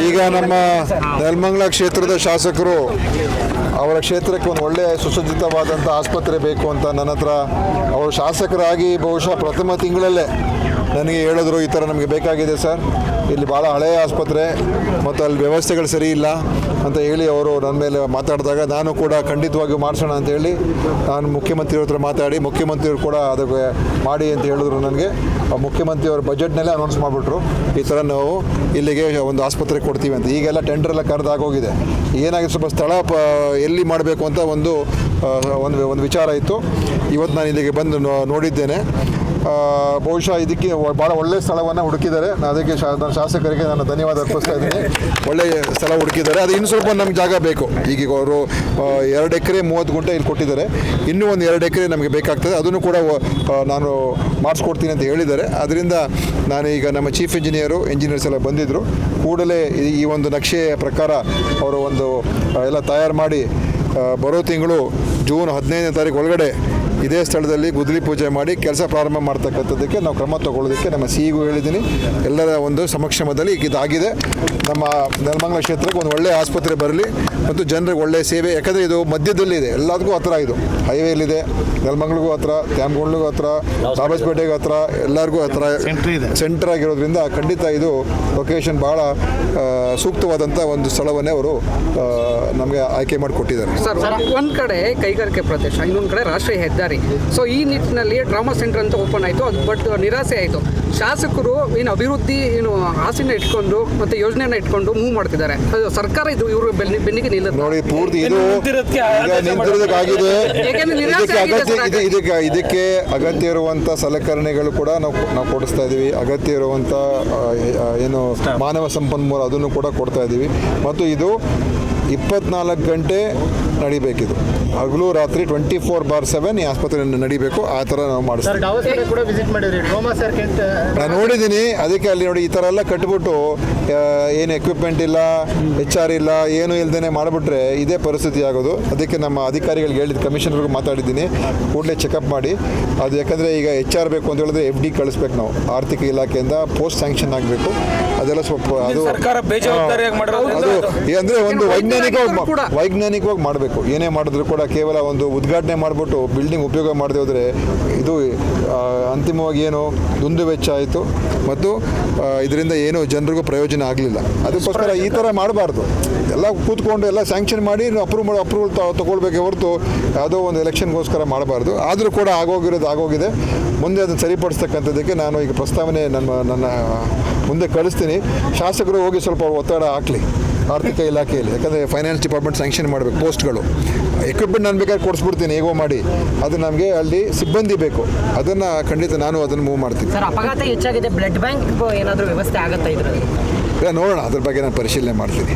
ಈಗ ನಮ್ಮ ನೆಲಮಂಗಲ ಕ್ಷೇತ್ರದ ಶಾಸಕರು ಅವರ ಕ್ಷೇತ್ರಕ್ಕೆ ಒಂದು ಒಳ್ಳೆಯ ಸುಸಜ್ಜಿತವಾದಂಥ ಆಸ್ಪತ್ರೆ ಬೇಕು ಅಂತ ನನ್ನ ಹತ್ರ ಅವರು ಶಾಸಕರಾಗಿ ಬಹುಶಃ ಪ್ರಥಮ ತಿಂಗಳಲ್ಲೇ ನನಗೆ ಹೇಳಿದ್ರು, ಈ ಥರ ನಮಗೆ ಬೇಕಾಗಿದೆ ಸರ್, ಇಲ್ಲಿ ಭಾಳ ಹಳೆಯ ಆಸ್ಪತ್ರೆ ಮತ್ತು ಅಲ್ಲಿ ವ್ಯವಸ್ಥೆಗಳು ಸರಿ ಇಲ್ಲ ಅಂತ ಹೇಳಿ ಅವರು ನನ್ನ ಮೇಲೆ ಮಾತಾಡಿದಾಗ ನಾನು ಕೂಡ ಖಂಡಿತವಾಗಿಯೂ ಮಾಡಿಸೋಣ ಅಂತೇಳಿ ನಾನು ಮುಖ್ಯಮಂತ್ರಿಯವ್ರ ಹತ್ರ ಮಾತಾಡಿ ಮುಖ್ಯಮಂತ್ರಿಯವರು ಕೂಡ ಅದಕ್ಕೆ ಮಾಡಿ ಅಂತ ಹೇಳಿದ್ರು ನನಗೆ. ಮುಖ್ಯಮಂತ್ರಿಯವರು ಬಜೆಟ್ನಲ್ಲೇ ಅನೌನ್ಸ್ ಮಾಡಿಬಿಟ್ರು, ಈ ಥರ ನಾವು ಇಲ್ಲಿಗೆ ಒಂದು ಆಸ್ಪತ್ರೆ ಕೊಡ್ತೀವಿ ಅಂತ. ಈಗೆಲ್ಲ ಟೆಂಡರ್ ಎಲ್ಲ ಕರೆದಾಗೋಗಿದೆ. ಏನಾಗಿದೆ, ಸ್ವಲ್ಪ ಸ್ಥಳ ಎಲ್ಲಿ ಮಾಡಬೇಕು ಅಂತ ಒಂದು ವಿಚಾರ ಇತ್ತು. ಇವತ್ತು ನಾನು ಇಲ್ಲಿಗೆ ಬಂದು ನೋಡಿದ್ದೇನೆ. ಬಹುಶಃ ಇದಕ್ಕೆ ಭಾಳ ಒಳ್ಳೆಯ ಸ್ಥಳವನ್ನು ಹುಡುಕಿದ್ದಾರೆ. ಅದಕ್ಕೆ ನನ್ನ ಶಾಸಕರಿಗೆ ನಾನು ಧನ್ಯವಾದ ಅರ್ಪಿಸ್ತಾ ಇದ್ದೀನಿ. ಒಳ್ಳೆಯ ಸ್ಥಳ ಹುಡುಕಿದ್ದಾರೆ. ಅದು ಇನ್ನು ಸ್ವಲ್ಪ ನಮ್ಗೆ ಜಾಗ ಬೇಕು. ಈಗ ಅವರು 2 ಎಕರೆ 30 ಗುಂಟೆ ಇಲ್ಲಿ ಕೊಟ್ಟಿದ್ದಾರೆ. ಇನ್ನೂ ಒಂದು 2 ಎಕರೆ ನಮಗೆ ಬೇಕಾಗ್ತದೆ. ಅದನ್ನು ಕೂಡ ನಾನು ಮಾಡಿಸ್ಕೊಡ್ತೀನಿ ಅಂತ ಹೇಳಿದ್ದಾರೆ. ಅದರಿಂದ ನಾನು ಈಗ ನಮ್ಮ ಚೀಫ್ ಇಂಜಿನಿಯರ್ಸ್ ಎಲ್ಲ ಬಂದಿದ್ದರು. ಕೂಡಲೇ ಈ ಒಂದು ನಕ್ಷೆಯ ಪ್ರಕಾರ ಅವರು ಒಂದು ಎಲ್ಲ ತಯಾರು ಮಾಡಿ ಬರೋ ತಿಂಗಳು ಜೂನ್ 15ನೇ ತಾರೀಕು ಒಳಗಡೆ ಇದೇ ಸ್ಥಳದಲ್ಲಿ ಗುದ್ದಲಿ ಪೂಜೆ ಮಾಡಿ ಕೆಲಸ ಪ್ರಾರಂಭ ಮಾಡ್ತಕ್ಕಂಥದ್ದಕ್ಕೆ ನಾವು ಕ್ರಮ ತಗೊಳ್ಳೋದಕ್ಕೆ ನಮ್ಮ ಸಿಇಗೂ ಹೇಳಿದ್ದೀನಿ. ಎಲ್ಲರ ಒಂದು ಸಮಕ್ಷಮದಲ್ಲಿ ಇದಾಗಿದೆ. ನಮ್ಮ ನೆಲಮಂಗಲ ಕ್ಷೇತ್ರಕ್ಕೆ ಒಂದು ಒಳ್ಳೆಯ ಆಸ್ಪತ್ರೆ ಬರಲಿ ಮತ್ತು ಜನರಿಗೆ ಒಳ್ಳೆಯ ಸೇವೆ. ಯಾಕಂದರೆ ಇದು ಮಧ್ಯದಲ್ಲಿದೆ, ಎಲ್ಲದಕ್ಕೂ ಹತ್ರ, ಇದು ಹೈವೇಲಿದೆ, ನೆಲಮಂಗಲಿಗೂ ಹತ್ರ, ತ್ಯಾಮಗೊಂಡ್ಲಿಗೂ ಹತ್ರ, ಸಾಬಸ್ಪೇಟೆಗೂ ಹತ್ರ, ಎಲ್ಲರಿಗೂ ಹತ್ರ ಸೆಂಟರ್ ಆಗಿರೋದ್ರಿಂದ ಖಂಡಿತ ಇದು ಲೊಕೇಶನ್ ಭಾಳ ಸೂಕ್ತವಾದಂಥ ಒಂದು ಸ್ಥಳವನ್ನೇ ಅವರು ನಮಗೆ ಆಯ್ಕೆ ಮಾಡಿಕೊಟ್ಟಿದ್ದಾರೆ. ಸರ್, ಒಂದು ಕಡೆ ಕೈಗಾರಿಕೆ ಪ್ರದೇಶ, ಇನ್ನೊಂದು ಕಡೆ ರಾಷ್ಟ್ರೀಯ ಹೆದ್ದಾರಿ. ಸೊ ಈ ನಿಟ್ಟಿನಲ್ಲಿ ಟ್ರಾಮಾ ಸೆಂಟರ್ ಅಂತ ಓಪನ್ ಆಯಿತು, ಅದು ಬಟ್ ನಿರಾಸೆ ಆಯಿತು. ಶಾಸಕರು ಏನು ಅಭಿವೃದ್ಧಿ ಏನು ಆಸೆನ ಇಟ್ಕೊಂಡು ಮತ್ತು ಯೋಜನೆಯನ್ನು ಇಟ್ಕೊಂಡು ಮೂವ್ ಮಾಡ್ತಿದ್ದಾರೆ. ಅದು ಸರ್ಕಾರ ಇದು ಇವರು ಬೆನ್ನಿಗೆ ನಿಲ್ಲುತ್ತೆ ನೋಡಿ. ಪೂರ್ತಿ ಇದು ನಿಂತಿರೋದಕ್ಕಾಗಿದೆ. ಇದಕ್ಕೆ ಅಗತ್ಯ ಇರುವಂಥ ಸಲಕರಣೆಗಳು ಕೂಡ ನಾವು ಕೊಡಿಸ್ತಾ ಇದ್ದೀವಿ. ಅಗತ್ಯ ಇರುವಂಥ ಏನು ಮಾನವ ಸಂಪನ್ಮೂಲ ಅದನ್ನು ಕೂಡ ಕೊಡ್ತಾ ಇದ್ದೀವಿ. ಮತ್ತು ಇದು 24 ಗಂಟೆ ನಡಿಬೇಕಿದು, ಹಗಲು ರಾತ್ರಿ 24/7 ಈ ಆಸ್ಪತ್ರೆ ನಡಿಬೇಕು. ಆ ಥರ ನಾವು ಮಾಡಿಸ್ತೀವಿ. ನಾನು ನೋಡಿದ್ದೀನಿ. ಅದಕ್ಕೆ ಅಲ್ಲಿ ನೋಡಿ, ಈ ಥರ ಎಲ್ಲ ಕಟ್ಬಿಟ್ಟು ಏನು ಎಕ್ವಿಪ್ಮೆಂಟ್ ಇಲ್ಲ, HR ಇಲ್ಲ, ಏನು ಇಲ್ದೇ ಮಾಡಿಬಿಟ್ರೆ ಇದೇ ಪರಿಸ್ಥಿತಿ ಆಗೋದು. ಅದಕ್ಕೆ ನಮ್ಮ ಅಧಿಕಾರಿಗಳಿಗೆ ಹೇಳಿದ್ದು, ಕಮಿಷನರ್ಗೂ ಮಾತಾಡಿದ್ದೀನಿ, ಕೂಡಲೇ ಚೆಕಪ್ ಮಾಡಿ ಅದು. ಯಾಕಂದರೆ ಈಗ HR ಬೇಕು ಅಂತ ಹೇಳಿದ್ರೆ FD ಕಳಿಸ್ಬೇಕು ನಾವು, ಆರ್ಥಿಕ ಇಲಾಖೆಯಿಂದ ಪೋಸ್ಟ್ ಸ್ಯಾಂಕ್ಷನ್ ಆಗಬೇಕು. ಅದೆಲ್ಲ ಸ್ವಲ್ಪ ಅದು ಅಂದರೆ ಒಂದು ವೈಜ್ಞಾನಿಕವಾಗಿ ಮಾಡಬೇಕು. ಏನೇ ಮಾಡಿದ್ರು ಕೂಡ ಕೇವಲ ಒಂದು ಉದ್ಘಾಟನೆ ಮಾಡಿಬಿಟ್ಟು ಬಿಲ್ಡಿಂಗ್ ಉಪಯೋಗ ಮಾಡದೆ ಹೋದರೆ ಇದು ಅಂತಿಮವಾಗಿ ಏನು ದುಂದು ವೆಚ್ಚ ಆಯಿತು ಮತ್ತು ಇದರಿಂದ ಏನು ಜನರಿಗೂ ಪ್ರಯೋಜನ ಆಗಲಿಲ್ಲ. ಅದಕ್ಕೋಸ್ಕರ ಈ ಥರ ಮಾಡಬಾರ್ದು. ಎಲ್ಲ ಕೂತ್ಕೊಂಡು ಎಲ್ಲ ಸ್ಯಾಂಕ್ಷನ್ ಮಾಡಿ ಅಪ್ರೂವಲ್ ತೊಗೊಳ್ಬೇಕೆ ಹೊರತು ಯಾವುದೋ ಒಂದು ಎಲೆಕ್ಷನ್ಗೋಸ್ಕರ ಮಾಡಬಾರ್ದು. ಆದರೂ ಕೂಡ ಆಗೋಗಿದೆ. ಮುಂದೆ ಅದನ್ನು ಸರಿಪಡಿಸ್ತಕ್ಕಂಥದ್ದಕ್ಕೆ ನಾನು ಈಗ ಪ್ರಸ್ತಾವನೆ ನನ್ನ ಮುಂದೆ ಕಳಿಸ್ತೀನಿ. ಶಾಸಕರು ಹೋಗಿ ಸ್ವಲ್ಪ ಒತ್ತಡ ಹಾಕಲಿ ಆರ್ಥಿಕ ಇಲಾಖೆಯಲ್ಲಿ. ಯಾಕಂದರೆ ಫೈನಾನ್ಸ್ ಡಿಪಾರ್ಟ್ಮೆಂಟ್ ಸ್ಯಾಂಕ್ಷನ್ ಮಾಡಬೇಕು ಪೋಸ್ಟ್ಗಳು. ಎಕ್ವಿಪ್ಮೆಂಟ್ ನಾನು ಬೇಕಾದ್ರೆ ಕೊಡಿಸ್ಬಿಡ್ತೀನಿ, ಹೇಗೋ ಮಾಡಿ. ಅದು ನಮಗೆ ಅಲ್ಲಿ ಸಿಬ್ಬಂದಿ ಬೇಕು. ಅದನ್ನು ಖಂಡಿತ ನಾನು ಅದನ್ನು ಮೂವ್ ಮಾಡ್ತೀನಿ. ಸರ್, ಅಪಘಾತ ಹೆಚ್ಚಾಗಿದೆ, ಬ್ಲಡ್ ಬ್ಯಾಂಕ್ ಏನಾದರೂ ವ್ಯವಸ್ಥೆ ಆಗುತ್ತಾ ಇದರಲ್ಲಿ? ನೋಡೋಣ, ಅದ್ರ ಬಗ್ಗೆ ನಾನು ಪರಿಶೀಲನೆ ಮಾಡ್ತೀನಿ.